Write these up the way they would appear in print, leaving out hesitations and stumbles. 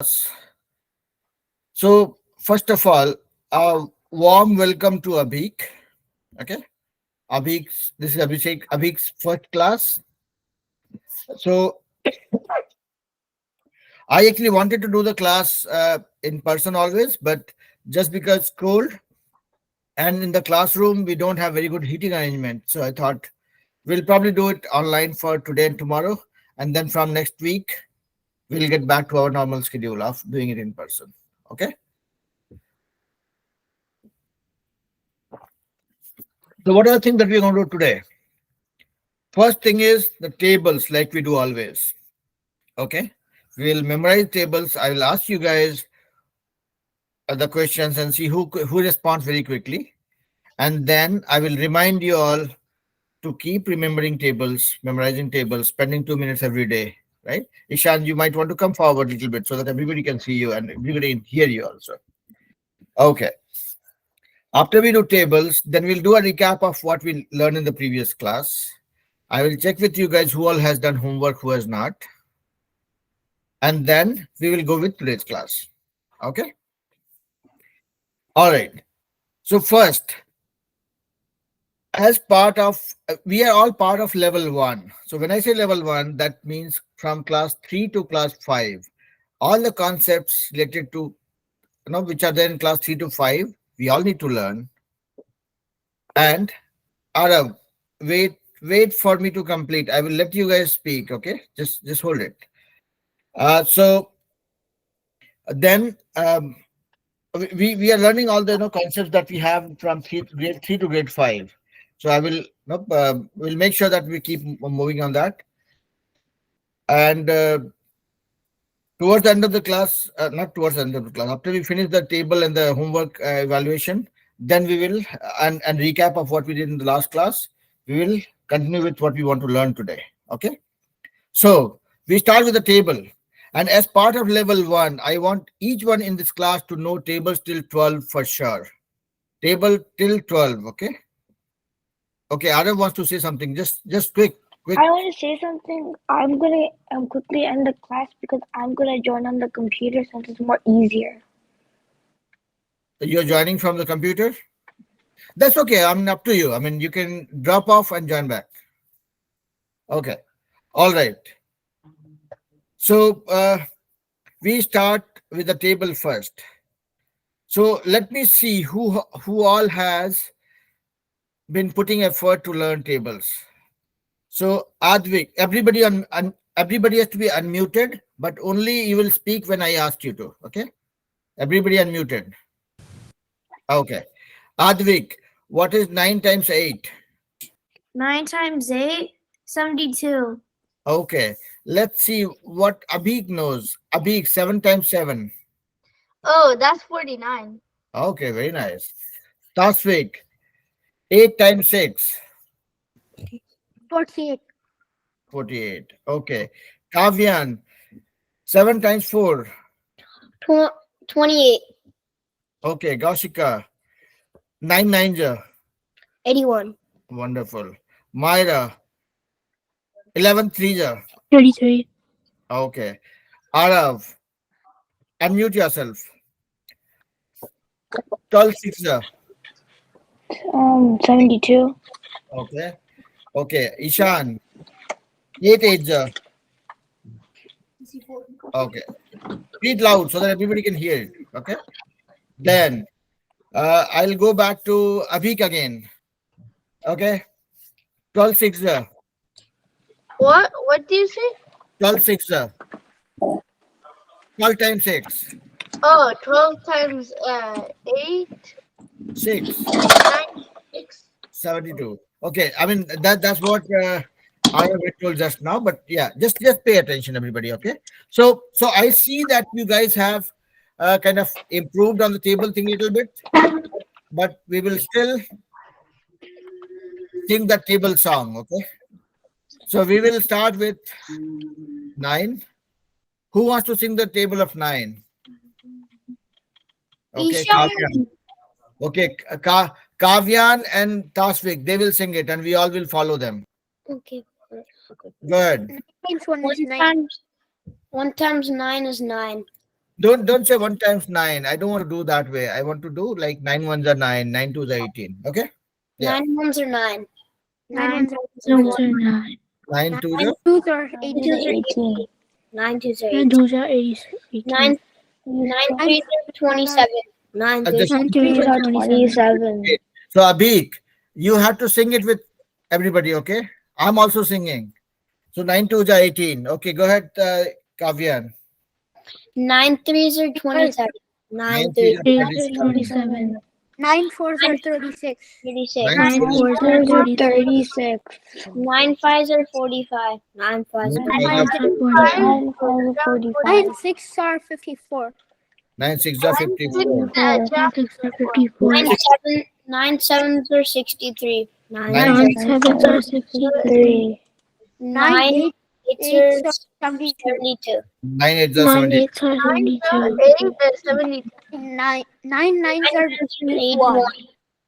So, first of all, a warm welcome to Abhik. Okay, this is Abhik's first class. So, I actually wanted to do the class in person always, but just because it's cold and in the classroom we don't have very good heating arrangement, so I thought we'll probably do it online for today and tomorrow, and then from next week we'll get back to our normal schedule of doing it in person. Okay. So, what are the things that we're going to do today? First thing is the tables, like we do always. Okay, we'll memorize tables. I will ask you guys the questions and see who responds very quickly, and then I will remind you all to keep remembering tables, memorizing tables, spending 2 minutes every day. Right, Ishan, you might want to come forward a little bit so that everybody can see you and everybody can hear you also. Okay. After we do tables, then we'll do a recap of what we learned in the previous class. I will check with you guys who all has done homework, who has not, and then we will go with today's class. Okay. All right. So first, as part of we are all part of level 1. So when I say level 1, that means from class 3 to class 5. All the concepts related to which are there in class 3 to 5, we all need to learn. And Arav, wait for me to complete. I will let you guys speak. Okay, just hold it. So then we are learning all the concepts that we have from grade 3 to grade 5. So I will will make sure that we keep moving on that. And towards the end of the class, not towards the end of the class, after we finish the table and the homework evaluation, then we will and recap of what we did in the last class. We will continue with what we want to learn today. Okay. So we start with the table. And as part of level 1, I want each one in this class to know tables till 12 for sure. Table till 12, okay? Okay, Adam wants to say something. Just quick. I want to say something. I'm gonna quickly end the class because I'm gonna join on the computer since it's more easier. You're joining from the computer? That's okay. I'm up to you. I mean, you can drop off and join back. Okay. All right. So we start with the table first. So let me see who all has been putting effort to learn tables. So Advik, everybody has to be unmuted, but only you will speak when I ask you to. Okay, everybody unmuted. Okay, Advik, what is 9 times 8? 9 times 8, 72. Okay, let's see what Abhik knows. Abhik, 7 times 7. Oh, that's 49. Okay, very nice. Tasvik, 8 times 6. 48. 48. Okay, Kavyan, 7 times 4. 28. Okay, Gaushika, 9 nines. 81. Wonderful. Myra, 11 threes. 33. Okay. Arav, unmute yourself. 12 sixes. 72. Okay. Okay. Ishan, 8 eights. Okay. Read loud so that everybody can hear it. Okay. Then I'll go back to Avik again. Okay. 12 sixes. What? What do you say? 12 sixes. 12 times 6. Oh, 12 times 8, 6. 9, 6. 72. Okay. I mean, that's what I have told just now, but yeah, just pay attention, everybody. Okay. So I see that you guys have kind of improved on the table thing a little bit, but we will still sing the table song. Okay. So we will start with 9. Who wants to sing the table of 9? Okay, Kavyan. Okay, Kavyan and Tasvik, they will sing it, and we all will follow them. Okay. Good. 1 times 9 is 9. Don't say 1 times 9. I don't want to do that way. I want to do like 9 ones are 9, 9 twos are 18. Okay? Yeah. 9 ones are 9. 9 9 ones are 9. 9 twos 9 are twos are 9 18. twos are 18. 9 twos are 9 18. twos are 18. 9 threes are 27. 9 Uh, threes the- 9 threes are 27. So Abhik, you have to sing it with everybody, okay? I'm also singing. So 9 twos are 18. Okay, go ahead, Kavyan. 9 threes are 27. 9 9 threes threes are are 3 27. 27. 9 fours are 36. 36. 9 9 fours are 4s are 36. 9 fives are 45. 9 fives are 9 9 fives 5s are are 45. 9 9 5s are 45. 9 6 are 54. 9 6 are 54. 9 6 are 54. 9 sevens are 63. 9 Nine 9 7s are 63. 9 eights are 72. 9 8s are 9 70. 8s are 72. 8 is 70. 9 nines are 81.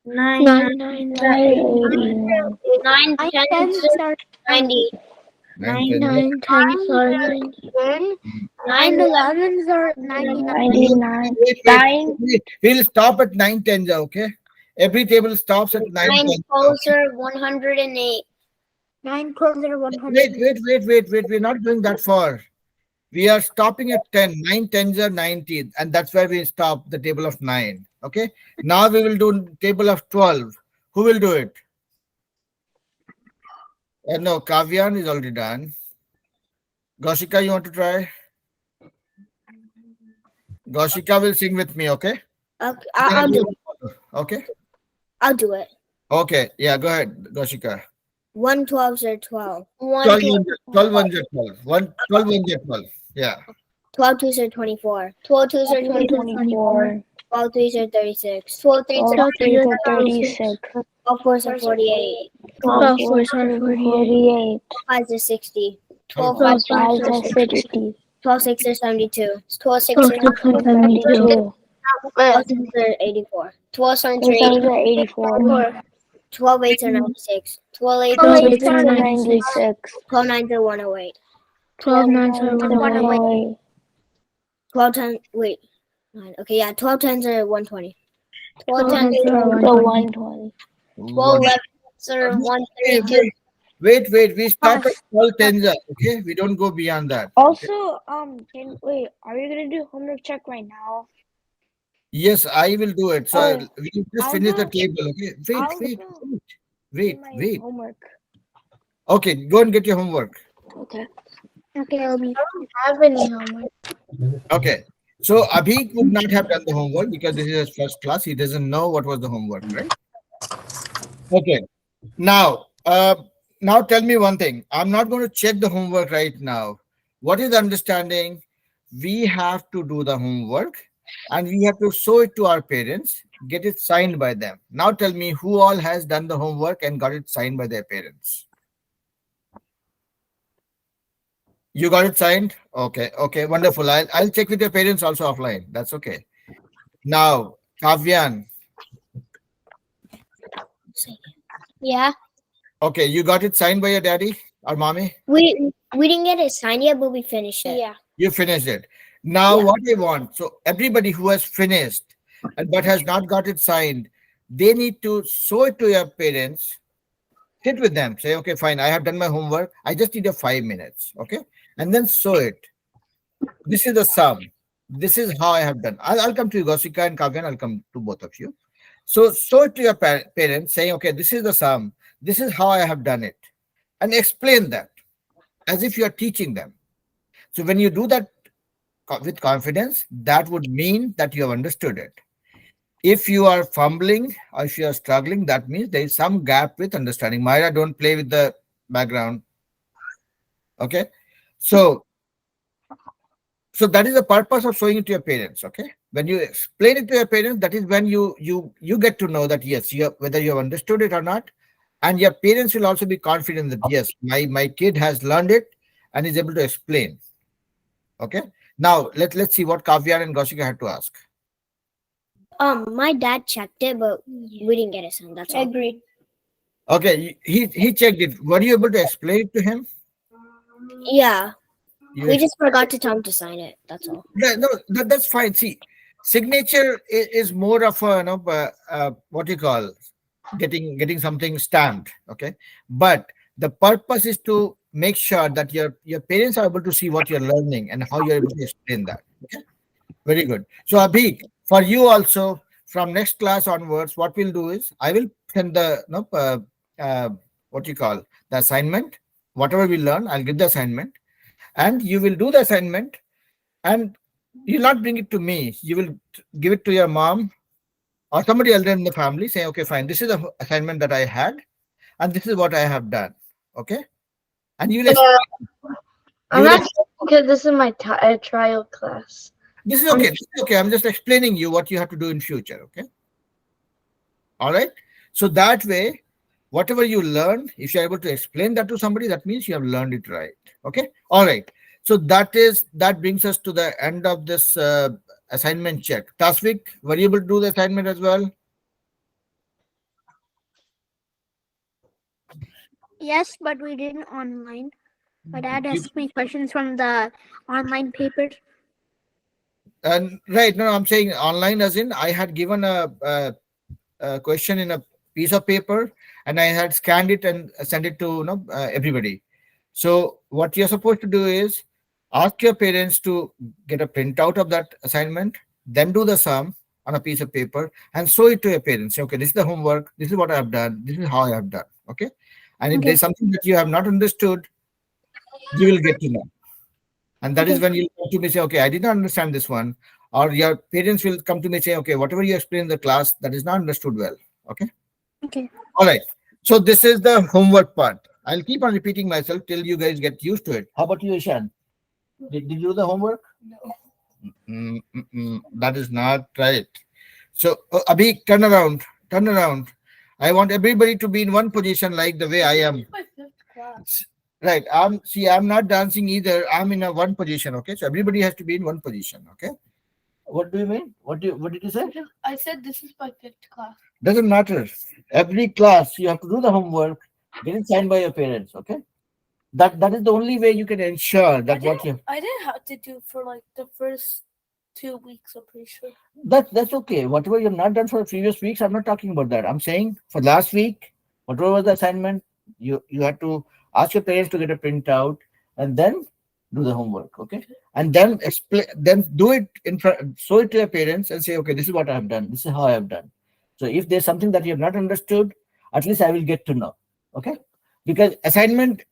9 9 9s are 81. 9 tens are 90. 9 10s are 9 10s are 90. 10. 9 elevens are 99. 99. Wait, wait, 9 wait. We'll stop at 9 10s, okay? Every table stops at 9 9 10s. twelves are 108. 9 twelves are 100. Wait. We're not going that far. We are stopping at 10. 9 10s are 90. And that's where we stop the table of 9. Okay? Now we will do table of 12. Who will do it? No, Kavyan is already done. Goshika, you want to try? Goshika will sing with me, okay? Okay, I'll do it. Okay? I'll do it. Okay. Yeah, go ahead, Goshika. 1 12s are 12. 12 ones are 12. 12 ones are 12. Yeah. 12 twos are 24. 12 twos are 24. 24. 12 threes are 36. 12 threes 12 are 3s are 36. 12 fours are 48. 12 4s are 48. 5s are 60. 12 12 5s are 5s are 60. 12 6 are 72. 12 6 12 are 6 are 72. 12 7s are 84. 12 7s 12 are 7s are 84. 12 8s are 96. 12 8s 12 are 8s are 96. 12 9s are 108. 12 9s are 108. 12 10 wait. 9. Okay, yeah, 12 10s are 120. 12 12 10s 10s are are 120. 12 11s are 132. Wait. We stop at 12 10s. Okay? We don't go beyond that. Also, wait, are you gonna do homework check right now? Yes, I will do it. So Oh, we just I'll finish the go- table. Okay? I'll go do my Wait. homework. Okay, go and get your homework. Okay. Okay, I'll be. I don't have any homework. Okay. So Abhik would not have done the homework because this is his first class. He doesn't know what was the homework, right? Okay. Now tell me one thing. I'm not going to check the homework right now. What is the understanding? We have to do the homework and we have to show it to our parents, get it signed by them. Now tell me who all has done the homework and got it signed by their parents. You got it signed? Okay, wonderful. I'll check with your parents also offline. That's okay. Now, Kavyan. Yeah. Okay, you got it signed by your daddy or mommy? We didn't get it signed yet, but we finished it. Yeah. You finished it. Now, Yeah. what I want, so everybody who has finished and but has not got it signed, they need to show it to your parents. Sit with them. Say, okay, fine. I have done my homework. I just need a 5 minutes. Okay, and then show it. This is the sum. This is how I have done. I'll come to you, Goshika and Kavyan. I'll come to both of you. So show it to your parents, saying, okay, this is the sum. This is how I have done it, and explain that as if you are teaching them. So when you do that with confidence, that would mean that you have understood it. If you are fumbling or if you are struggling, that means there is some gap with understanding. Myra, don't play with the background. Okay. So that is the purpose of showing it to your parents. Okay. When you explain it to your parents, that is when you get to know that yes, whether you have understood it or not. And your parents will also be confident that yes, my kid has learned it and is able to explain. Okay. Now let's see what Kavyan and Goshika had to ask. My dad checked it, but we didn't get it signed. That's all. Agreed. Okay, he checked it. Were you able to explain it to him? Yeah. You We just forgot to tell him to sign it. That's all. Yeah, no, that's fine. See, signature is more of a, what you call getting something stamped. Okay, but the purpose is to make sure that your parents are able to see what you're learning and how you're able to explain that. Okay, very good. So Abhi, for you also, from next class onwards, what we'll do is I will send the what you call the assignment. Whatever we learn, I'll give the assignment, and you will do the assignment, and you'll not bring it to me. You will give it to your mom or somebody else in the family. Say, okay, fine. This is the assignment that I had, and this is what I have done. Okay, and you will. I'm You will not because this is my trial class. This is okay. This is okay. I'm just explaining you what you have to do in future. Okay. All right. So that way, whatever you learn, if you're able to explain that to somebody, that means you have learned it right. Okay. All right. So that brings us to the end of this assignment check. Tasvik, were you able to do the assignment as well? Yes, but we didn't online. My dad You- asked me questions from the online papers. And right, no, I'm saying online as in I had given a question in a piece of paper and I had scanned it and sent it to everybody. So what you're supposed to do is ask your parents to get a printout of that assignment, then do the sum on a piece of paper and show it to your parents. Say, okay, this is the homework, this is what I have done, this is how I have done. Okay. And if Okay. there's something that you have not understood, you will get to know. And that is when you come to me say, okay, I did not understand this one. Or your parents will come to me say, okay, whatever you explain in the class, that is not understood well. Okay. Okay. All right. So this is the homework part. I'll keep on repeating myself till you guys get used to it. How about you, Ishan? Did you do the homework? No. That is not right. So, Abhi, turn around. Turn around. I want everybody to be in one position like the way I am. Right. I'm not dancing either. I'm in a one position. Okay. So everybody has to be in one position. Okay. What do you mean? What did you say? I said this is my fifth class. Doesn't matter. Every class you have to do the homework, get it signed by your parents. Okay. That is the only way you can ensure that what you I didn't have to do for like the first 2 weeks, I'm pretty sure. that's okay. Whatever you have not done for the previous weeks, I'm not talking about that. I'm saying for last week, whatever was the assignment, you had to ask your parents to get a printout and then do the homework. Okay. And then explain, then do it in front, show it to your parents and say, okay, this is what I have done. This is how I have done. So if there's something that you have not understood, at least I will get to know. Okay. Because assignment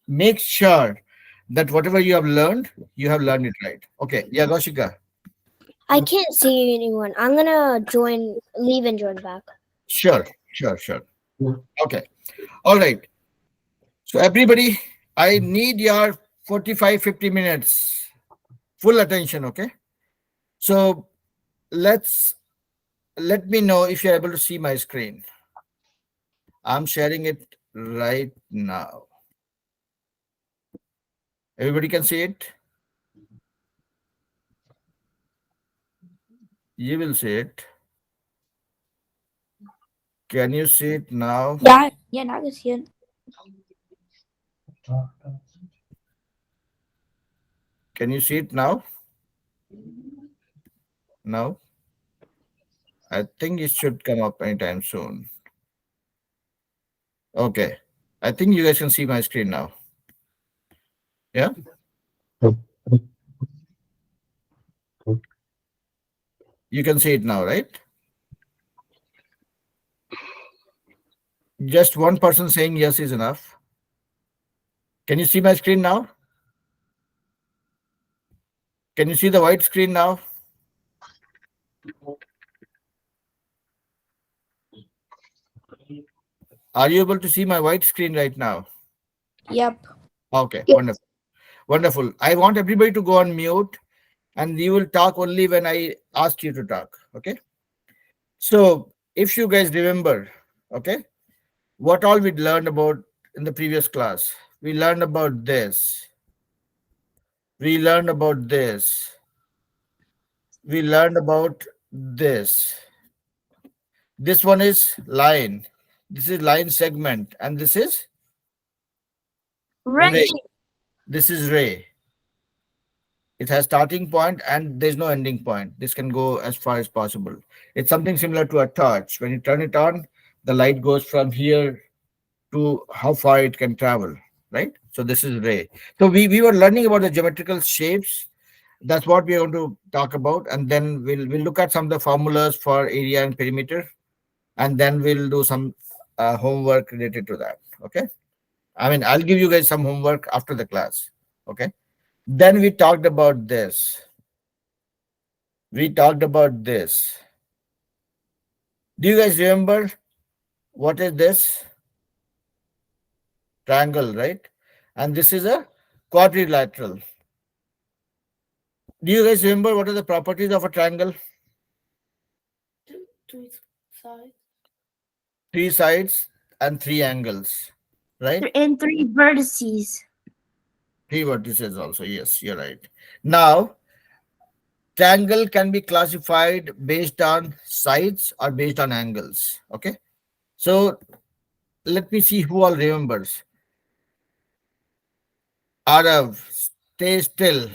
makes sure that whatever you have learned it right. Okay. Yeah, Goshika. I can't see anyone. I'm gonna leave and join back. Sure. Okay. All right. So everybody, I need your 45-50 minutes full attention. Okay. So let me know if you're able to see my screen. I'm sharing it right now. Everybody can see it. You will see it. Can you see it now? Yeah, now I can see it. Can you see it now? No. I think it should come up anytime soon. Okay. I think you guys can see my screen now. Yeah? You can see it now, right? Just one person saying yes is enough. Can you see my screen now? Can you see the white screen now? Are you able to see my white screen right now? Yep. Okay, Yes. wonderful. Wonderful. I want everybody to go on mute and you will talk only when I ask you to talk. Okay. So if you guys remember, okay, what all we learned about in the previous class, we learned about this. We learned about this. We learned about this. This one is line. This is line segment. And this is Right. ray. This is ray. It has starting point and there's no ending point. This can go as far as possible. It's something similar to a torch. When you turn it on, the light goes from here to how far it can travel, right? So this is ray. So we were learning about the geometrical shapes. That's what we are going to talk about, and then we'll look at some of the formulas for area and perimeter, and then we'll do some homework related to that. Okay. I mean, I'll give you guys some homework after the class. Okay. Then we talked about this. We talked about this. Do you guys remember what is this? Triangle, right? And this is a quadrilateral. Do you guys remember what are the properties of a triangle? Two sides. 3 sides and 3 angles, right? And 3 vertices. 3 vertices also. Yes, you're right. Now, triangle can be classified based on sides or based on angles. Okay. So let me see who all remembers. Arav, stay still.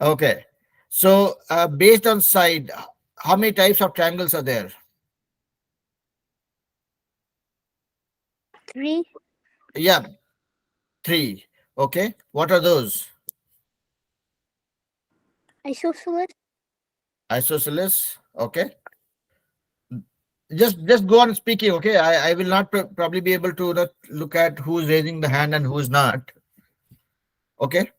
Okay. So based on side, how many types of triangles are there? 3. Yeah, 3. Okay. What are those? Isosceles. Isosceles. Okay. Just go on speaking. Okay. I will not probably be able to look at who's raising the hand and who's not. Okay.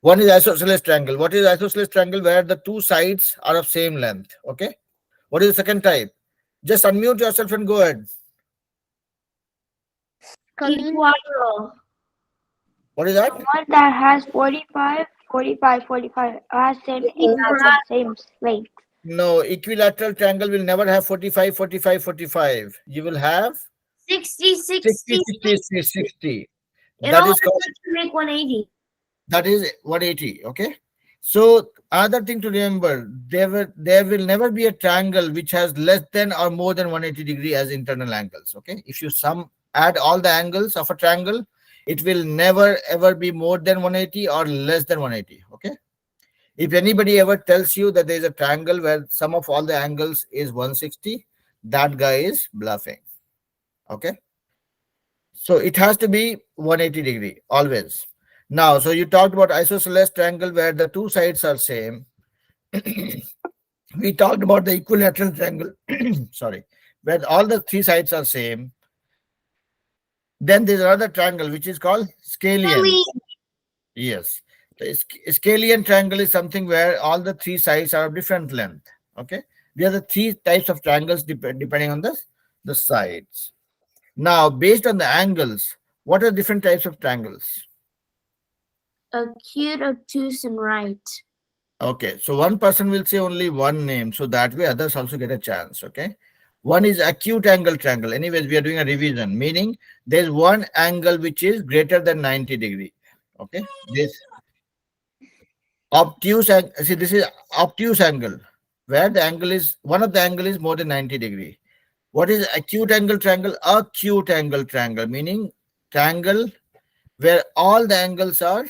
One is isosceles triangle. What is isosceles triangle? Where the 2 sides are of same length. Okay. What is the second type? Just unmute yourself and go ahead. Colleen. Equilateral. What is that? One that has 45, 45, 45. Has same same length. No, equilateral triangle will never have 45, 45, 45. You will have 60, 60, 60, 60, 60, 60. It That only is called, to make 180. that is 180. Okay. So another thing to remember, there will never be a triangle which has less than or more than 180 degree as internal angles. Okay. If you add all the angles of a triangle, it will never ever be more than 180 or less than 180. Okay. If anybody ever tells you that there is a triangle where sum of all the angles is 160, that guy is bluffing. Okay. So it has to be 180 degree always. Now, so you talked about isosceles triangle where the 2 sides are same. We talked about the equilateral triangle, sorry, where all the 3 sides are same. Then there's another triangle which is called scalene. Yes. The scalene triangle is something where all the 3 sides are of different length. Okay. We have the 3 types of triangles depending on the sides. Now, based on the angles, what are different types of triangles? Acute, obtuse, and right. Okay. So one person will say only one name. So that way others also get a chance. Okay. One is acute angle triangle. Anyways, we are doing a revision, meaning there's one angle which is greater than 90 degree. Okay. This obtuse, see, this is obtuse angle, where the angle is, one of the angle is more than 90 degree. What is acute angle triangle? Acute angle triangle, meaning triangle where all the angles are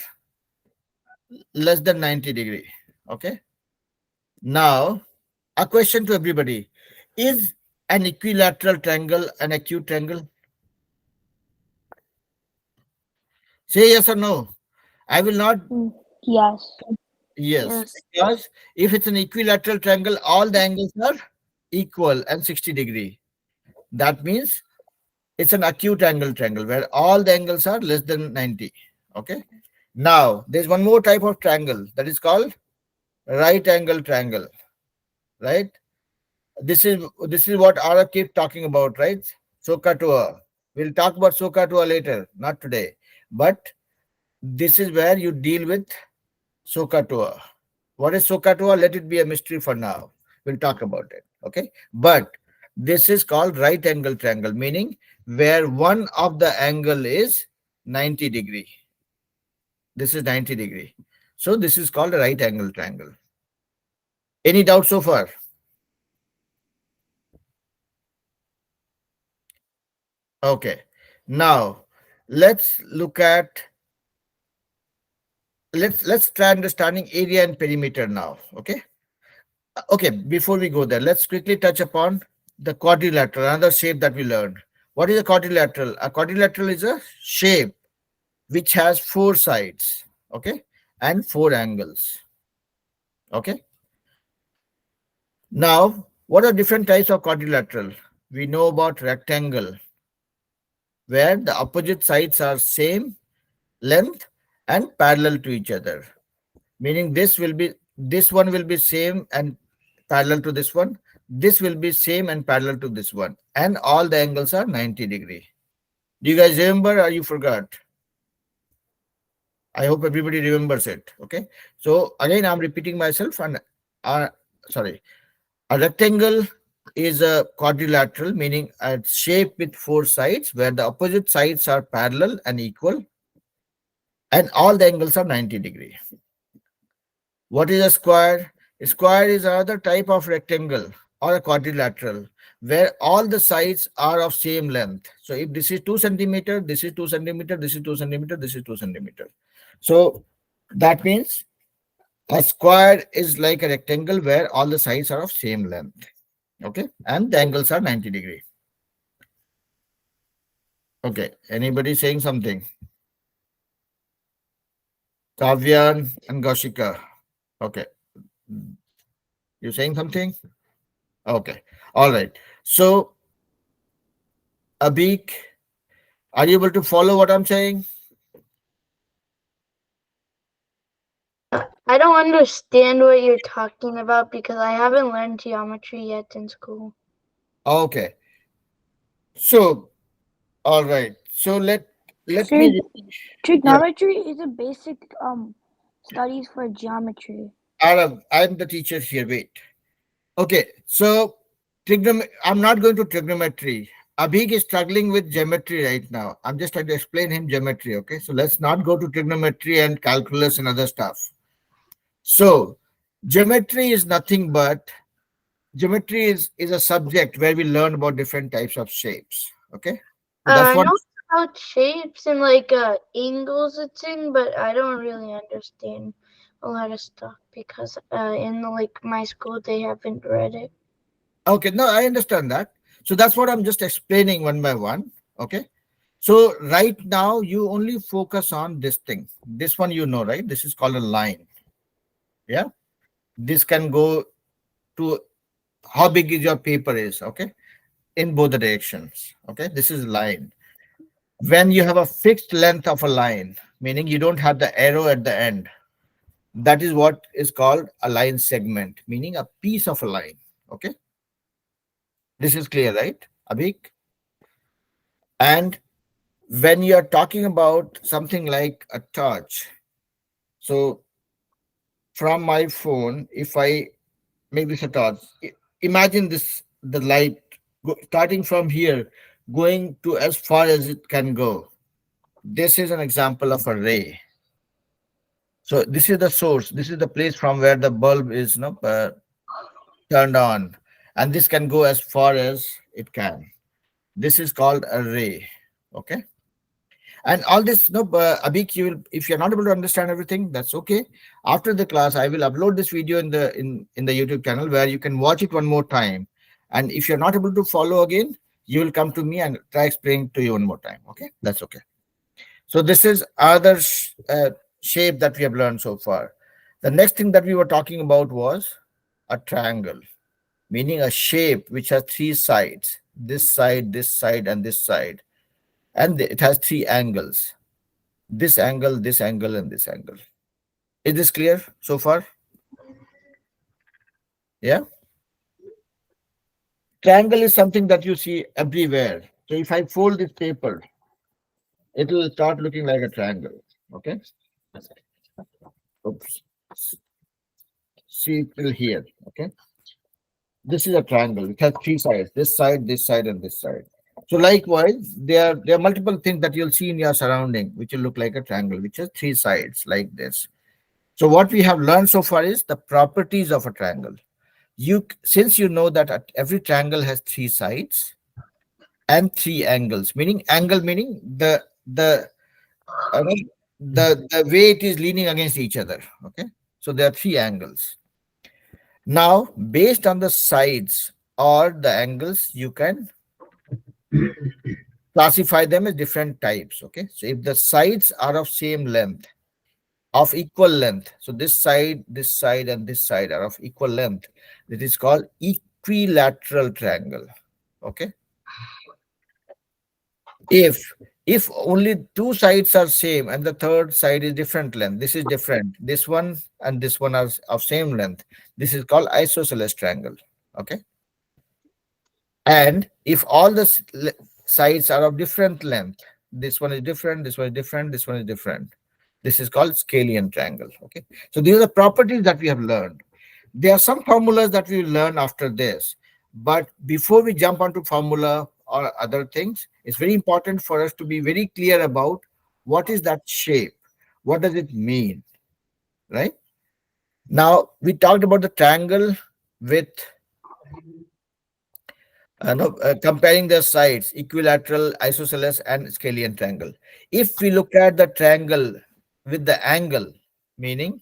less than 90 degree. Okay. Now, a question to everybody. Is an equilateral triangle an acute triangle? Say yes or no. I will not. Yes. Yes. Because if it's an equilateral triangle, all the angles are equal and 60 degree. That means it's an acute angle triangle where all the angles are less than 90. Okay. Now, there's one more type of triangle that is called right angle triangle. Right. This is what Ara keeps talking about, right? SOHCAHTOA. We'll talk about SOHCAHTOA later, not today. But this is where you deal with SOHCAHTOA. What is SOHCAHTOA? Let it be a mystery for now. We'll talk about it. Okay. But this is called right angle triangle, meaning where one of the angle is 90 degree. This is 90 degree. So this is called a right angle triangle. Any doubt so far? Okay. Now let's look at let's try understanding area and perimeter now. Okay. Okay, before we go there, let's quickly touch upon the quadrilateral, another shape that we learned. What is a quadrilateral? A quadrilateral is a shape which has 4 sides, okay, and 4 angles. Okay. Now, what are different types of quadrilateral? We know about rectangle, where the opposite sides are same length and parallel to each other. Meaning this one will be same and parallel to this one. This will be same and parallel to this one. And all the angles are 90 degree. Do you guys remember or you forgot? I hope everybody remembers it. Okay. So again, I'm repeating myself and sorry. A rectangle is a quadrilateral, meaning a shape with 4 sides where the opposite sides are parallel and equal and all the angles are 90 degree. What is a square? A square is another type of rectangle or a quadrilateral where all the sides are of same length. So if this is 2 centimeter, this is 2 centimeter, this is 2 centimeter, this is 2 centimeter. So that means a square is like a rectangle where all the sides are of same length. Okay. And the angles are 90 degree. Okay. Anybody saying something? Kavyan and Goshika. Okay. You saying something? Okay. All right. So, Abik, are you able to follow what I'm saying? I don't understand what you're talking about because I haven't learned geometry yet in school. Okay. So, all right. So let Sir, me. trigonometry is a basic studies for geometry. I'm the teacher here. Wait. Okay. So I'm not going to trigonometry. Abhig is struggling with geometry right now. I'm just trying to explain him geometry. Okay. So let's not go to trigonometry and calculus and other stuff. So geometry is nothing but geometry is a subject where we learn about different types of shapes. Okay. So that's I what know about shapes and like angles it's in, but I don't really understand a lot of stuff because in like my school they haven't read it. Okay, no, I understand that. So that's what I'm just explaining one by one. Okay. So right now you only focus on this thing. This one you know, right? This is called a line. Yeah. This can go to how big is your paper is, okay? In both the directions. Okay. This is line. When you have a fixed length of a line, meaning you don't have the arrow at the end, that is what is called a line segment, meaning a piece of a line. Okay. This is clear, right, Abhik? And when you're talking about something like a torch, so from my phone, if I make this a torch, imagine this, the light starting from here, going to as far as it can go. This is an example of a ray. So this is the source. This is the place from where the bulb is turned on. And this can go as far as it can. This is called a ray. Okay. And all this, Abhik, you will, if you're not able to understand everything, that's okay. After the class, I will upload this video in the YouTube channel where you can watch it one more time. And if you're not able to follow again, you will come to me and try explaining to you one more time. Okay, that's okay. So this is other shape that we have learned so far. The next thing that we were talking about was a triangle, meaning a shape which has 3 sides: this side, and this side. And it has 3 angles: this angle, this angle, and this angle. Is this clear so far? Yeah. Triangle is something that you see everywhere. So if I fold this paper, it will start looking like a triangle. Okay. Oops. See till here. Okay. This is a triangle. It has 3 sides: this side, and this side. So likewise, there are multiple things that you'll see in your surrounding, which will look like a triangle, which has 3 sides like this. So what we have learned so far is the properties of a triangle. Since you know that every triangle has 3 sides and 3 angles, meaning angle, meaning the the way it is leaning against each other. Okay, so there are three angles. Now, based on the sides or the angles, you can classify them as different types. Okay, so if the sides are of same length, of equal length, so this side, and this side are of equal length, it is called equilateral triangle. Okay, if only two sides are same and the third side is different length, this is different, this one and this one are of same length, this is called isosceles triangle. Okay, and if all the sides are of different length, this one is different, this one is different, this one is different, this is called scalene triangle. Okay, so these are the properties that we have learned. There are some formulas that we will learn after this, but before we jump onto formula or other things, it's very important for us to be very clear about what is that shape, what does it mean, right? Now we talked about the triangle with comparing the sides, equilateral, isosceles, and scalene triangle. If we look at the triangle with the angle, meaning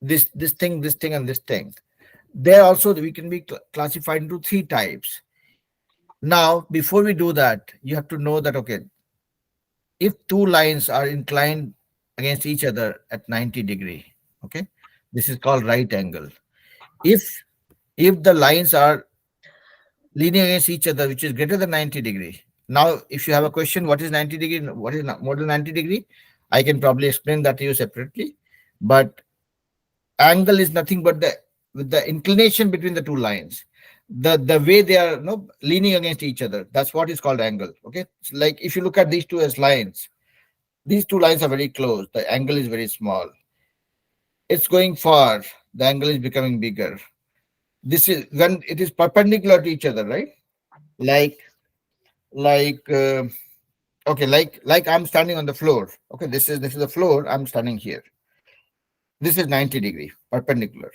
this thing, and this thing, there also we can be classified into three types. Now, before we do that, you have to know that, okay, if two lines are inclined against each other at 90 degree, okay, this is called right angle. If the lines are leaning against each other, which is greater than 90 degree. Now, if you have a question, what is 90 degree? What is more than 90 degree? I can probably explain that to you separately. But angle is nothing but the inclination between the two lines. The way they are leaning against each other. That's what is called angle. Okay. So like if you look at these two as lines, these two lines are very close. The angle is very small. It's going far. The angle is becoming bigger. This is when it is perpendicular to each other, right? Like okay, like I'm standing on the floor. Okay, this is the floor. I'm standing here. This is 90 degree perpendicular,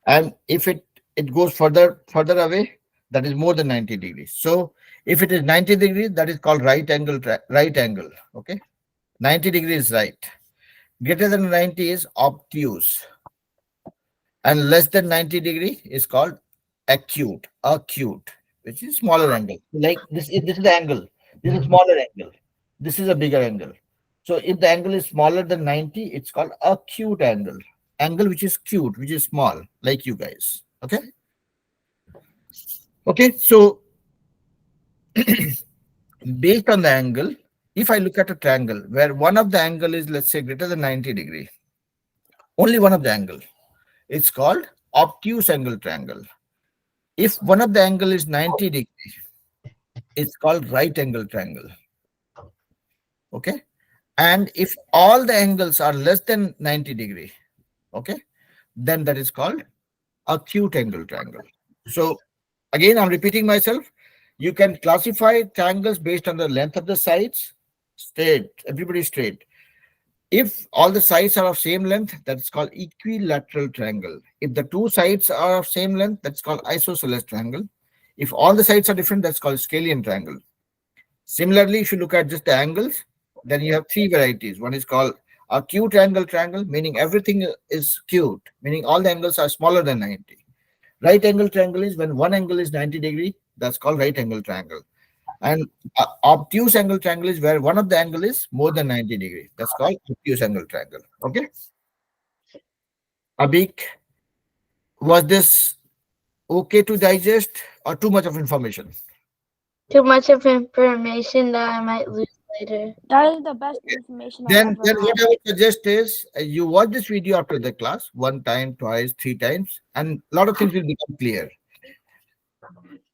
and if it goes further away, that is more than 90 degrees. So if it is 90 degrees, that is called right angle. Okay, 90 degrees is right. Greater than 90 is obtuse, and less than 90 degree is called acute, which is smaller angle. Like this is the angle. This is a smaller angle. This is a bigger angle. So if the angle is smaller than 90, it's called acute angle. Angle which is cute, which is small, like you guys. Okay. Okay. So based on the angle, if I look at a triangle where one of the angle is, let's say, greater than 90 degree, only one of the angle, it's called obtuse angle triangle. If one of the angle is 90 degree, it's called right angle triangle. Okay. And if all the angles are less than 90 degree, okay, then that is called acute angle triangle. So again, I'm repeating myself. You can classify triangles based on the length of the sides. Straight, everybody straight. If all the sides are of same length, that's called equilateral triangle. If the two sides are of same length, that's called isosceles triangle. If all the sides are different, that's called scalene triangle. Similarly, if you look at just the angles, then you have three varieties. One is called acute angle triangle, meaning everything is acute, meaning all the angles are smaller than 90. Right angle triangle is when one angle is 90 degree, that's called right angle triangle. And obtuse angle triangle is where one of the angle is more than 90 degree. That's called obtuse angle triangle. Okay. Abik, was this okay to digest or too much of information? Too much of information that I might lose later. That is the best information I've Then ever what had. I would suggest is you watch this video after the class one time, twice, three times, and a lot of things will become clear.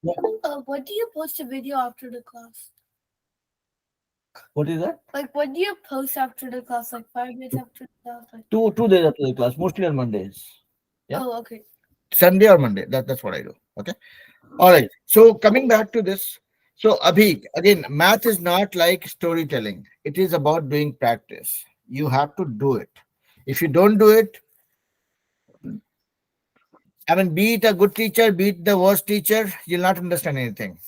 What do you post a video after the class? What is that? Like, what do you post after the class? Like 5 minutes after the class? Like, 2 days after the class, mostly on Mondays. Yeah. Oh, okay. Sunday or Monday. That's what I do. Okay. All right. So coming back to this. So Abhik, again, math is not like storytelling. It is about doing practice. You have to do it. If you don't do it, I mean, be it a good teacher, be it the worst teacher, you'll not understand anything.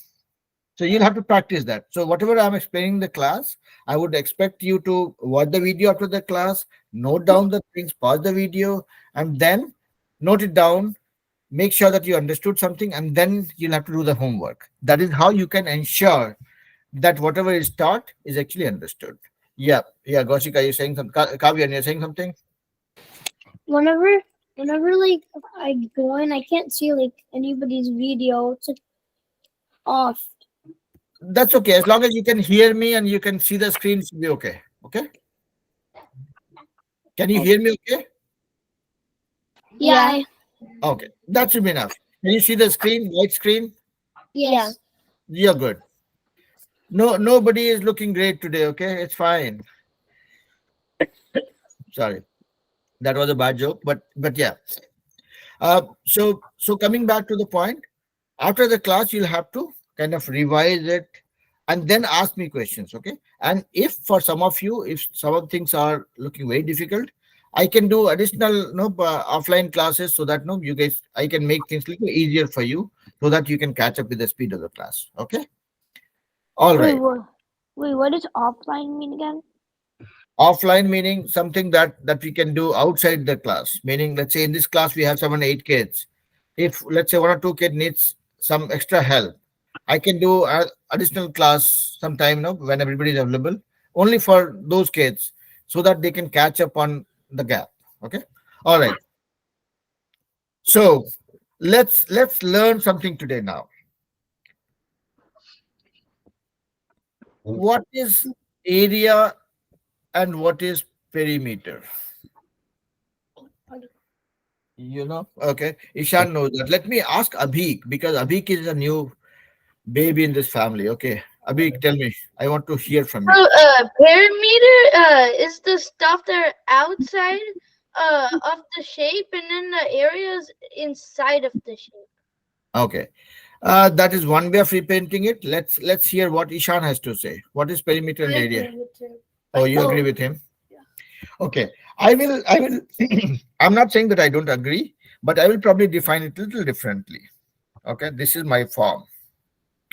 So you'll have to practice that. So whatever I'm explaining in the class, I would expect you to watch the video after the class, note down the things, pause the video, and then note it down. Make sure that you understood something, and then you'll have to do the homework. That is how you can ensure that whatever is taught is actually understood. Yeah, yeah, Goshika, you're saying something. Kavya, you're saying something? Whenever like I go in, I can't see like anybody's video. It's like off. That's okay. As long as you can hear me and you can see the screen, it should be okay. Okay? Can you hear me okay? Yeah. Okay, that should be enough. Can you see the screen, white screen? Yes. You're good. No, nobody is looking great today, okay? It's fine. Sorry. That was a bad joke, but yeah. So coming back to the point, after the class, you'll have to kind of revise it and then ask me questions, okay? And if for some of you, if some of the things are looking very difficult, I can do additional offline classes so that you guys, I can make things a little easier for you so that you can catch up with the speed of the class. Okay. All right. Wait, what does offline mean again? Offline meaning something that we can do outside the class. Meaning, let's say in this class we have 7, 8 kids. If let's say 1 or 2 kid needs some extra help, I can do a additional class sometime when everybody is available, only for those kids, so that they can catch up on the gap. Okay. All right. So let's learn something today now. What is area and what is perimeter? Okay. Ishan knows that. Let me ask Abhik, because Abhik is a new baby in this family. Okay. Abhik, tell me. I want to hear from you. So, perimeter is the stuff that are outside of the shape, and then the areas inside of the shape. Okay. That is one way of repainting it. Let's hear what Ishan has to say. What is perimeter and area? Oh, you agree with him? Yeah. Okay. I will I'm not saying that I don't agree, but I will probably define it a little differently. Okay. This is my form.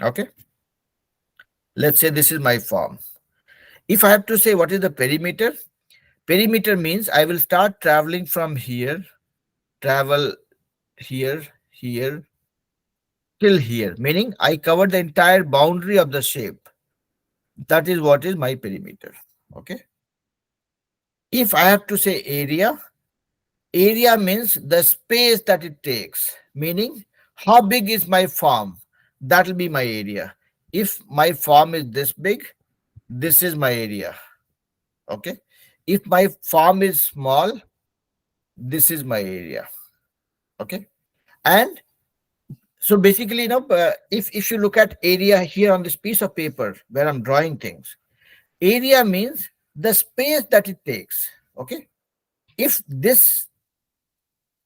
Okay. Let's say this is my form. If I have to say what is the perimeter, perimeter means I will start traveling from here, travel here, here, till here, meaning I cover the entire boundary of the shape. That is what is my perimeter. Okay. If I have to say area, area means the space that it takes, meaning how big is my farm? That will be my area. If my farm is this big, this is my area. Okay. If my farm is small, this is my area. Okay. And so basically, if you look at area here on this piece of paper where I'm drawing things, area means the space that it takes. Okay. If this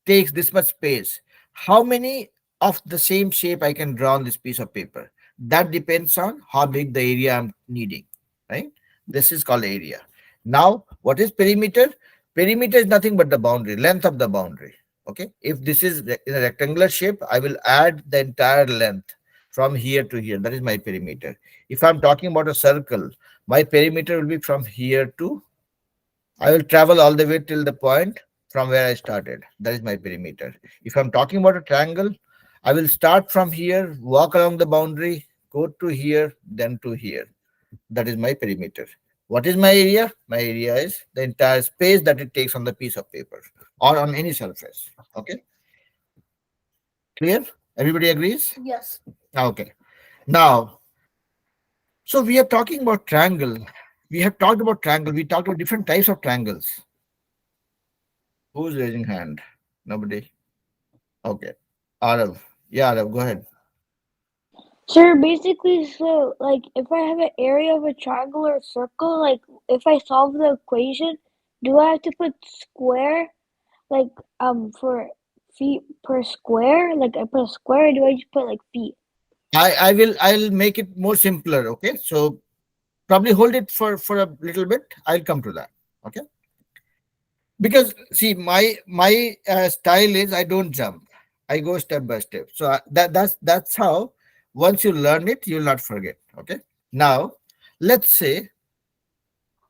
takes this much space, how many of the same shape I can draw on this piece of paper? That depends on how big the area I'm needing, right? This is called area. Now, what is perimeter? Perimeter is nothing but the boundary, length of the boundary. Okay. If this is in a rectangular shape, I will add the entire length from here to here. That is my perimeter. If I'm talking about a circle, my perimeter will be from here to, I will travel all the way till the point from where I started. That is my perimeter. If I'm talking about a triangle, I will start from here, walk along the boundary, go to here, then to here. That is my perimeter. What is my area? My area is the entire space that it takes on the piece of paper or on any surface. Okay. Clear? Everybody agrees? Yes. Okay. Now, so we are talking about triangle. We have talked about triangle. We talked about different types of triangles. Who's raising hand? Nobody. Okay. Arav. Yeah, Arav, go ahead. Sir, basically, so like if I have an area of a triangle or a circle, like if I solve the equation, do I have to put square, like for feet per square? Like I put a square, or do I just put like feet? I'll make it more simpler. Okay. So probably hold it for a little bit. I'll come to that. Okay. Because see, my style is I don't jump. I go step by step. So that's how Once you learn it, you will not forget. Okay. Now, let's say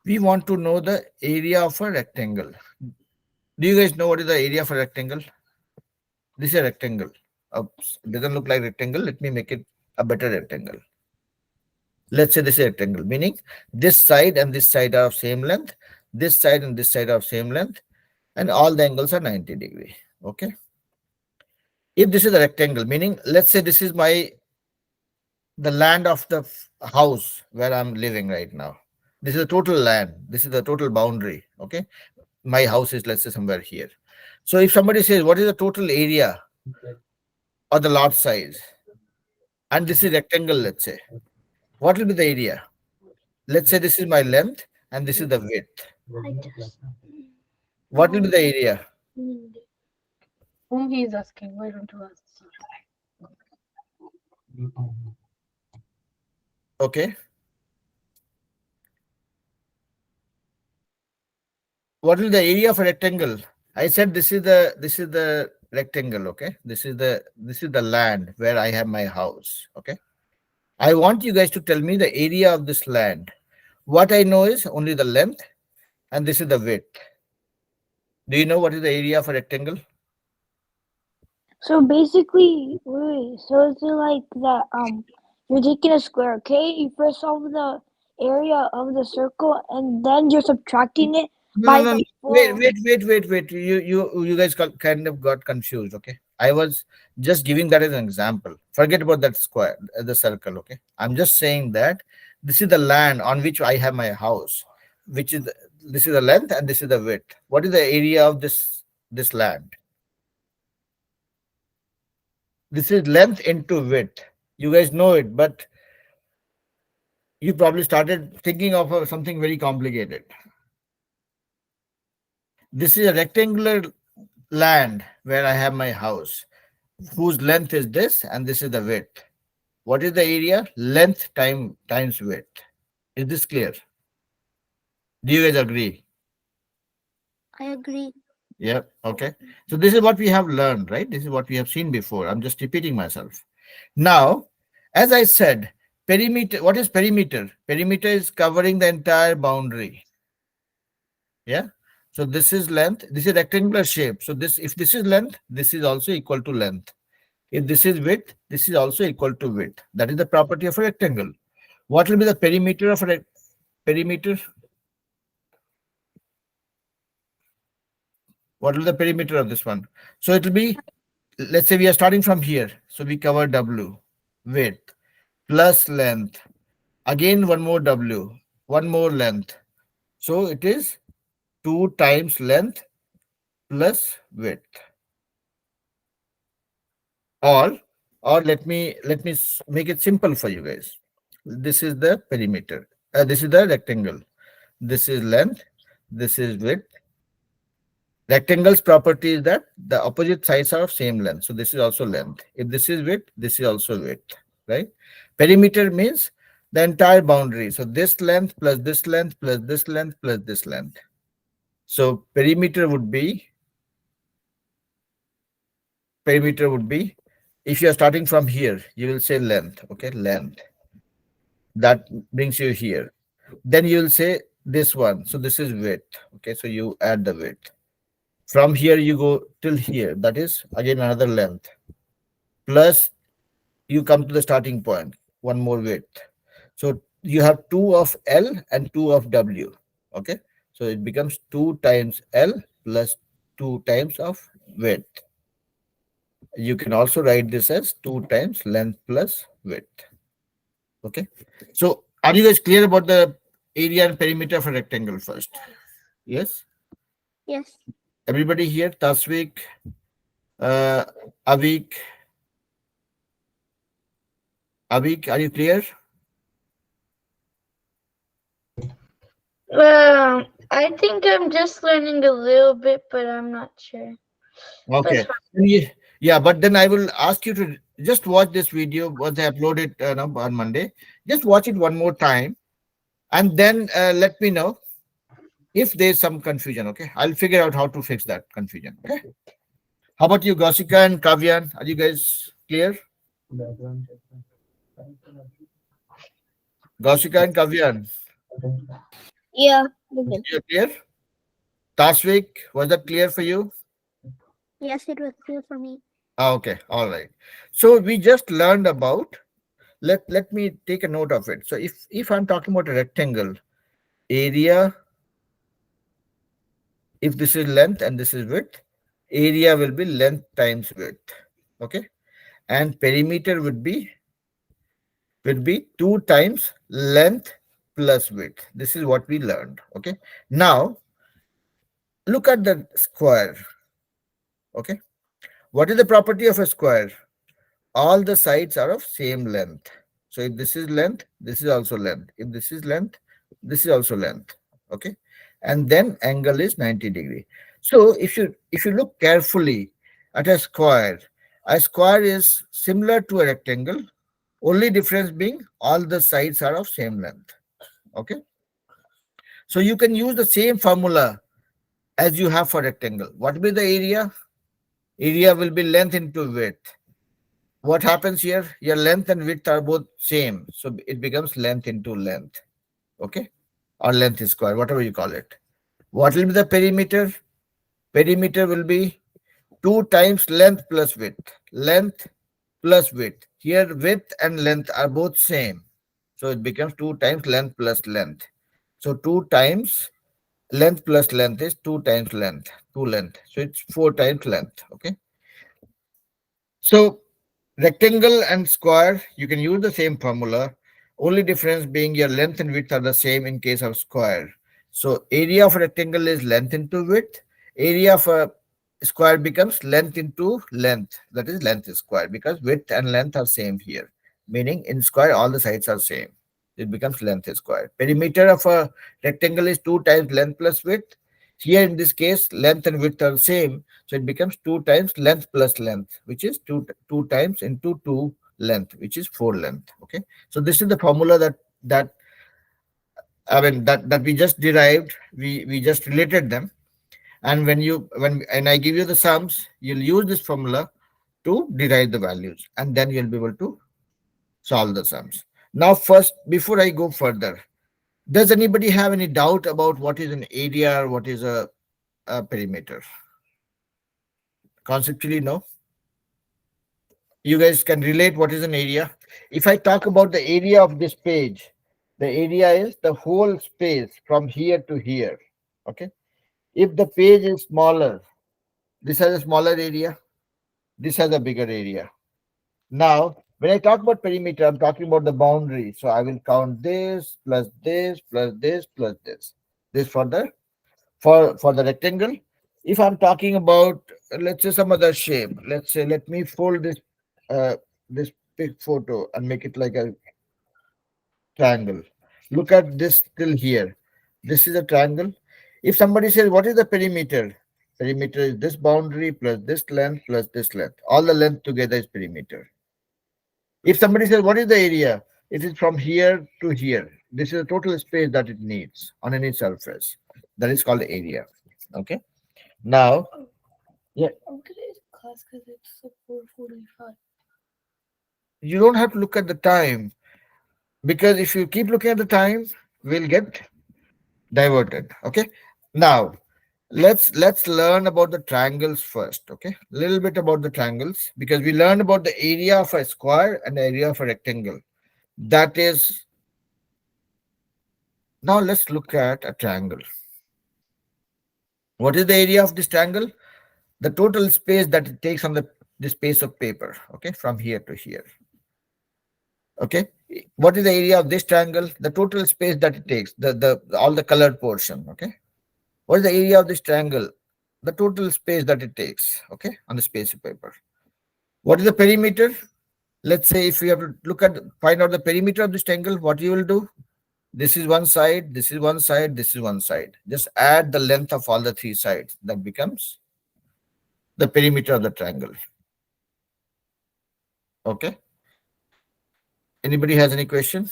we want to know the area of a rectangle. Do you guys know what is the area of a rectangle? This is a rectangle. Oops, it doesn't look like rectangle. Let me make it a better rectangle. Let's say this is a rectangle, meaning this side and this side are of same length, this side and this side are of same length, and all the angles are 90 degree. Okay. If this is a rectangle, meaning let's say this is the land of the house where I'm living right now. This is the total land. This is the total boundary. Okay. My house is, let's say, somewhere here. So if somebody says, what is the total area or the lot size? And this is rectangle, let's say. What will be the area? Let's say this is my length and this is the width. What will be the area? Whom he is asking, why don't you ask? Okay. What is the area of a rectangle? I said this is the rectangle. Okay. This is the land where I have my house. Okay. I want you guys to tell me the area of this land. What I know is only the length and this is the width. Do you know what is the area of a rectangle? So basically, wait, so it's like that, you're taking a square, okay? You first solve the area of the circle and then you're subtracting it by No. the Wait. You guys kind of got confused. Okay. I was just giving that as an example. Forget about that square, the circle. Okay. I'm just saying that this is the land on which I have my house, which is this is the length and this is the width. What is the area of this land? This is length into width. You guys know it, but you probably started thinking of something very complicated. This is a rectangular land where I have my house, whose length is this and this is the width. What is the area? Length times width. Is this clear? Do you guys agree? I agree. Yeah. Okay. So this is what we have learned, right? This is what we have seen before. I'm just repeating myself. Now, as I said, perimeter. What is perimeter? Perimeter is covering the entire boundary. Yeah. So this is length. This is rectangular shape. So if this is length, this is also equal to length. If this is width, this is also equal to width. That is the property of a rectangle. What will be the perimeter of a perimeter? What will the perimeter of this one? So it will be, let's say we are starting from here. So we cover W, width, plus length. Again, one more W, one more length. So it is 2 times length plus width. Or let me make it simple for you guys. This is the perimeter. This is the rectangle. This is length. This is width. Rectangle's property is that the opposite sides are of same length. So this is also length. If this is width, this is also width, right? Perimeter means the entire boundary. So this length plus this length plus this length plus this length. So perimeter would be, if you are starting from here, you will say length, okay, length. That brings you here. Then you will say this one. So this is width, okay, so you add the width. From here you go till here. That is again another length. Plus you come to the starting point. One more width. So you have 2 of L and 2 of W. Okay. So it becomes 2 times L plus 2 times of width. You can also write this as 2 times length plus width. Okay. So are you guys clear about the area and perimeter of a rectangle first? Yes. Yes. Everybody here, Tasvik, Avik, are you clear? I think I'm just learning a little bit, but I'm not sure. Okay. Yeah, but then I will ask you to just watch this video once I upload it on Monday. Just watch it one more time and then let me know if there's some confusion. Okay. I'll figure out how to fix that confusion. Okay. How about you, Gausika and Kavyan? Are you guys clear? Gausika and Kavyan, Yeah, we're good. you're clear? Tasvik, was that clear for you? Yes, it was clear for me. Okay, all right. So we just learned about, let me take a note of it. So if I'm talking about a rectangle, area, if this is length and this is width, area will be length times width. Okay, and perimeter would be 2 times length plus width. This is what we learned. Okay, now look at the square. Okay, what is the property of a square? All the sides are of same length. So if this is length, this is also length. If this is length, this is also length. Okay, and then angle is 90 degree. So if you look carefully at a square is similar to a rectangle, only difference being all the sides are of same length. Okay, so you can use the same formula as you have for rectangle. What will be the area? Area will be length into width. What happens here? Your length and width are both same, so it becomes length into length. Okay, or length square, whatever you call it. What will be the perimeter? Perimeter will be 2 times length plus width. Length plus width. Here width and length are both same, so it becomes 2 times length plus length. So 2 times length plus length is 2 times length, 2 length, so it's 4 times length. Okay, so rectangle and square, you can use the same formula, only difference being your length and width are the same in case of square. So area of a rectangle is length into width. Area of a square becomes length into length. That is length is square, because width and length are same here. Meaning in square all the sides are same. It becomes length is square. Perimeter of a rectangle is 2 times length plus width. Here in this case, length and width are same, so it becomes 2 times length plus length, which is 2 times into 2 length, which is 4 length. Okay, so this is the formula that I mean that we just derived. We just related them, and when I give you the sums, you'll use this formula to derive the values, and then you'll be able to solve the sums. Now, first, before I go further, does anybody have any doubt about what is an area or what is a perimeter? Conceptually, no? You guys can relate what is an area? If I talk about the area of this page, the area is the whole space from here to here. Okay. If the page is smaller, this has a smaller area, this has a bigger area. Now, when I talk about perimeter, I'm talking about the boundary. So I will count this plus this plus this plus this. This for the rectangle. If I'm talking about, let's say, some other shape, let's say, let me fold this big photo and make it like a triangle. Look at this till here. This is a triangle. If somebody says, what is the perimeter? Perimeter is this boundary plus this length plus this length. All the length together is perimeter. If somebody says, what is the area? It is from here to here. This is the total space that it needs on any surface. That is called area. Okay. Now, yeah, I'm gonna end class because it's like 4:45. you don't have to look at the time, because if you keep looking at the time, we'll get diverted. Okay. Now, let's learn about the triangles first. Okay, a little bit about the triangles, because we learned about the area of a square and the area of a rectangle. That is, now let's look at a triangle. What is the area of this triangle? The total space that it takes on the space of paper. Okay, from here to here. Okay, what is the area of this triangle? The total space that it takes, the all the colored portion. Okay, what is the area of this triangle? The total space that it takes, okay, on the space of paper. What is the perimeter? Let's say if you have to find out the perimeter of this triangle, what you will do? This is one side, this is one side, this is one side. Just add the length of all the 3 sides. That becomes the perimeter of the triangle. Okay. Anybody has any question?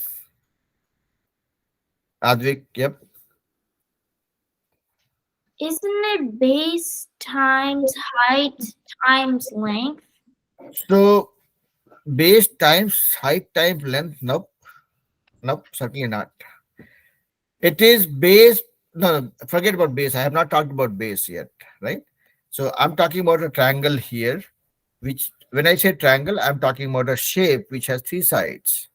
Advik, yep. Isn't it base times height times length? So base times height times length? Nope. Nope, certainly not. It is base. No, forget about base. I have not talked about base yet, right? So I'm talking about a triangle here, which when I say triangle, I'm talking about a shape which has three sides.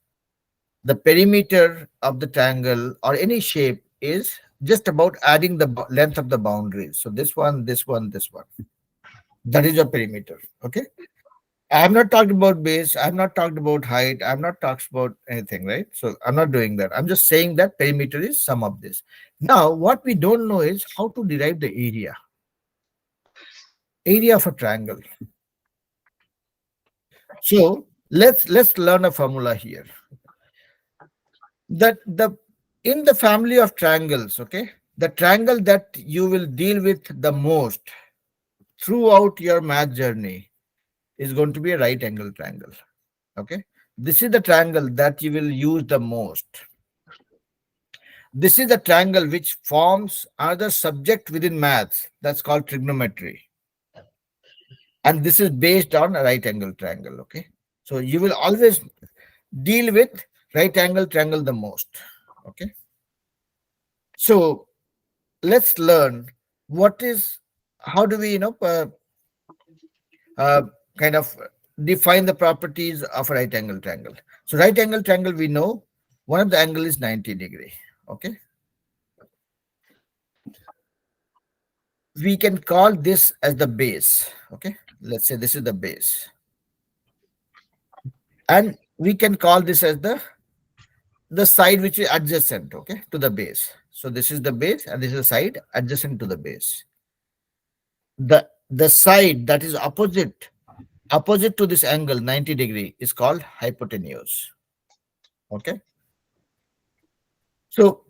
The perimeter of the triangle or any shape is just about adding the length of the boundaries. So this one, this one, this one. That is your perimeter. Okay. I have not talked about base. I have not talked about height. I have not talked about anything, right? So I'm not doing that. I'm just saying that perimeter is sum of this. Now, what we don't know is how to derive the area. Area of a triangle. So let's learn a formula here. That the in the family of triangles, okay, the triangle that you will deal with the most throughout your math journey is going to be a right angle triangle. Okay, this is the triangle that you will use the most. This is the triangle which forms another subject within maths that's called trigonometry. And this is based on a right angle triangle. Okay, so you will always deal with right angle triangle the most. Okay, so let's learn how do we kind of define the properties of a right angle triangle. So right angle triangle, we know one of the angle is 90 degree. Okay, we can call this as the base. Okay, let's say this is the base, and we can call this as the side which is adjacent, okay, to the base. So this is the base and this is the side adjacent to the base. The side that is opposite to this angle 90 degree is called hypotenuse. Okay, so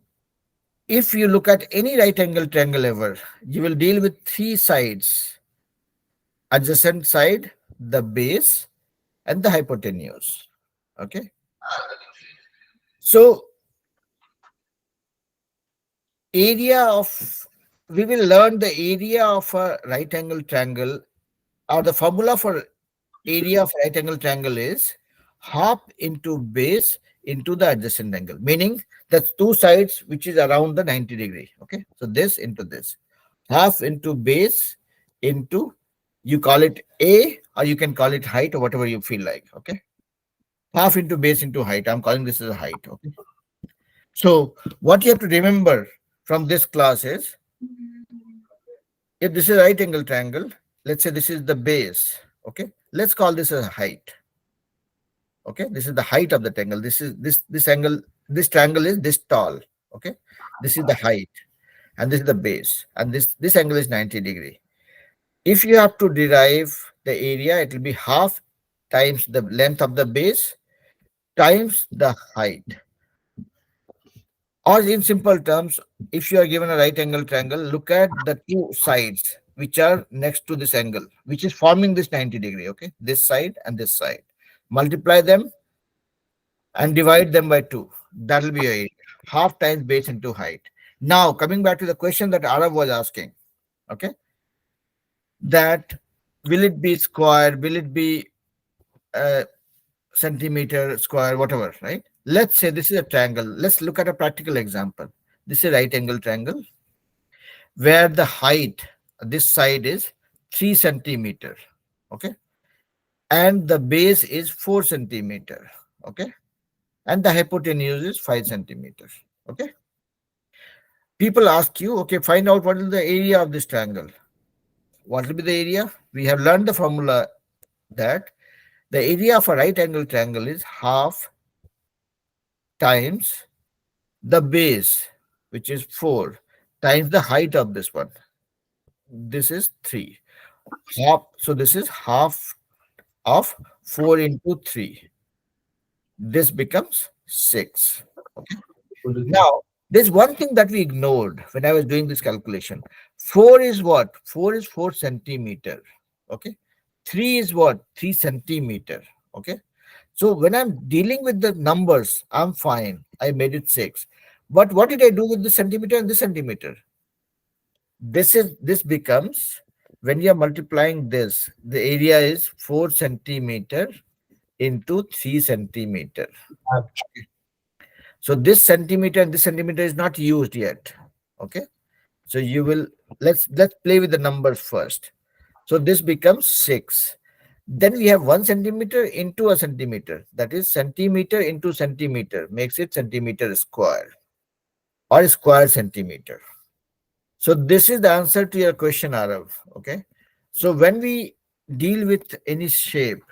if you look at any right angle triangle ever, you will deal with three sides: adjacent side, the base, and the hypotenuse. Okay, so we will learn the area of a right angle triangle, or the formula for area of right angle triangle is half into base into the adjacent angle, meaning that's two sides which is around the 90 degree. Okay, so this into this, half into base into, you call it A or you can call it height or whatever you feel like. Okay, half into base into height. I'm calling this as a height. Okay, so what you have to remember from this class is, if this is a right angle triangle, let's say this is the base. Okay, let's call this a height. Okay, this is the height of the triangle. This is this angle. This triangle is this tall. Okay, this is the height, and this is the base, and this angle is 90 degree. If you have to derive the area, it will be half times the length of the base times the height. Or in simple terms, if you are given a right angle triangle, look at the two sides which are next to this angle, which is forming this 90 degree. Okay, this side and this side. Multiply them and divide them by 2. That will be your area. Half times base into height. Now, coming back to the question that Arav was asking, okay, that will it be square, will it be centimeter square, whatever, right? Let's say this is a triangle. Let's look at a practical example. This is a right angle triangle where the height, this side is 3 centimeter, okay, and the base is 4 centimeter, okay, and the hypotenuse is 5 centimeters. Okay, people ask you, okay, find out what is the area of this triangle. What will be the area? We have learned the formula that the area of a right angle triangle is half times the base, which is 4, times the height of this one. This is 3. Half, so this is half of 4 into 3. This becomes 6. Okay. Now, there's one thing that we ignored when I was doing this calculation. 4 is what? 4 is 4 centimeter. Okay. 3 is what? 3 centimeter. Okay. So when I'm dealing with the numbers, I'm fine. I made it 6. But what did I do with the centimeter and the centimeter? This becomes, when you're multiplying this, the area is 4 centimeter into 3 centimeter. So this centimeter and this centimeter is not used yet. Okay. So you will, let's play with the numbers first. So this becomes 6. Then we have 1 centimeter into a centimeter. That is centimeter into centimeter makes it centimeter square or square centimeter. So this is the answer to your question, Arav. Okay. So when we deal with any shape,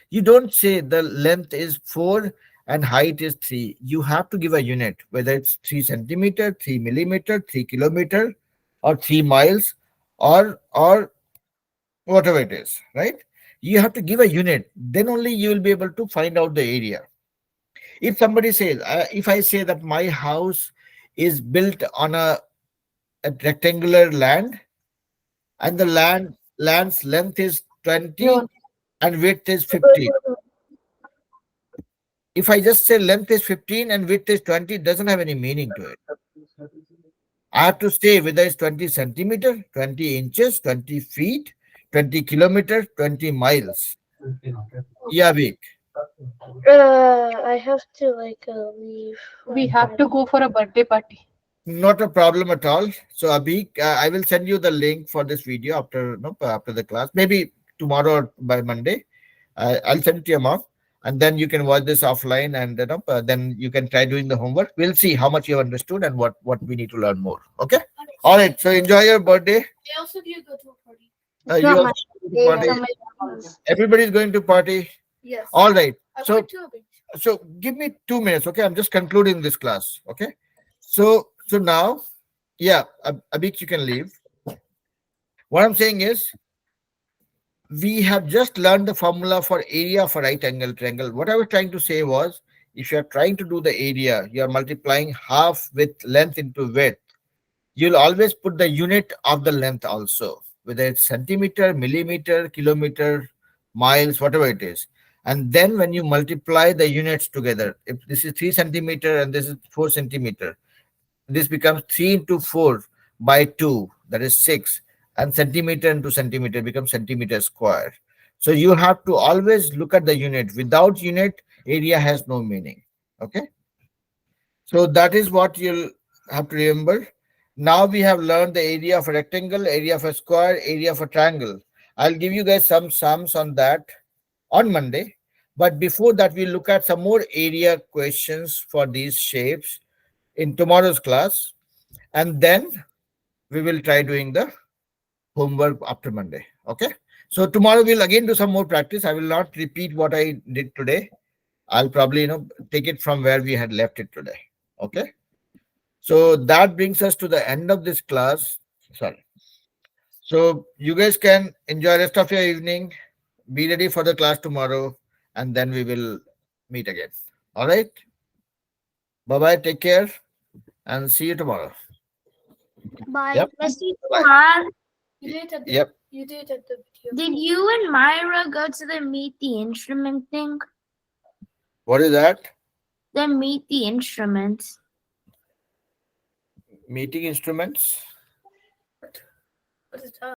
you don't say the length is 4 and height is 3. You have to give a unit, whether it's 3 centimeter, 3 millimeter, 3 kilometer, or 3 miles, or whatever it is, right? You have to give a unit. Then only you will be able to find out the area. If somebody says, if I say that my house is built on a rectangular land, and the land's length is 20 and width is 15. If I just say length is 15 and width is 20, it doesn't have any meaning to it. I have to say whether it's 20 centimeter, 20 inches, 20 feet, 20 kilometers, 20 miles. Yeah, Vic. I have to leave. We have to go for a birthday party. Not a problem at all. So Abhi, I will send you the link for this video after the class. Maybe tomorrow or by Monday. I'll send it to your mom, and then you can watch this offline, and then you can try doing the homework. We'll see how much you have understood and what we need to learn more. Okay. All right. So enjoy your birthday. I also do go to a party. It's You not also my go to day, party. it's my mom's. Everybody's going to party. Yes. All right. I So went to a big. so give me 2 minutes. Okay. I'm just concluding this class. Okay. So now, yeah, Abhik, you can leave. What I'm saying is, we have just learned the formula for area of a right angle triangle. What I was trying to say was, if you are trying to do the area, you are multiplying half with length into width. You'll always put the unit of the length also, whether it's centimeter, millimeter, kilometer, miles, whatever it is. And then when you multiply the units together, if this is 3 centimeter and this is 4 centimeter, this becomes 3 into 4 by 2, that is 6, and centimeter into centimeter becomes centimeter square. So you have to always look at the unit. Without unit, area has no meaning. Okay. So that is what you'll have to remember. Now we have learned the area of a rectangle, area of a square, area of a triangle. I'll give you guys some sums on that on Monday. But before that, we'll look at some more area questions for these shapes in tomorrow's class, and then we will try doing the homework after Monday. Okay. So tomorrow we'll again do some more practice. I will not repeat what I did today. I'll probably take it from where we had left it today. Okay. So that brings us to the end of this class. Sorry. So you guys can enjoy the rest of your evening. Be ready for the class tomorrow, and then we will meet again. All right. Bye-bye. Take care and see you tomorrow. Bye. Yep. Mr. Bye. Kumar, You did it at the, Yep. You did it at the video. did you and Myra go to the meet the instrument thing? What is that? The meet the instruments. Meeting instruments. What is that?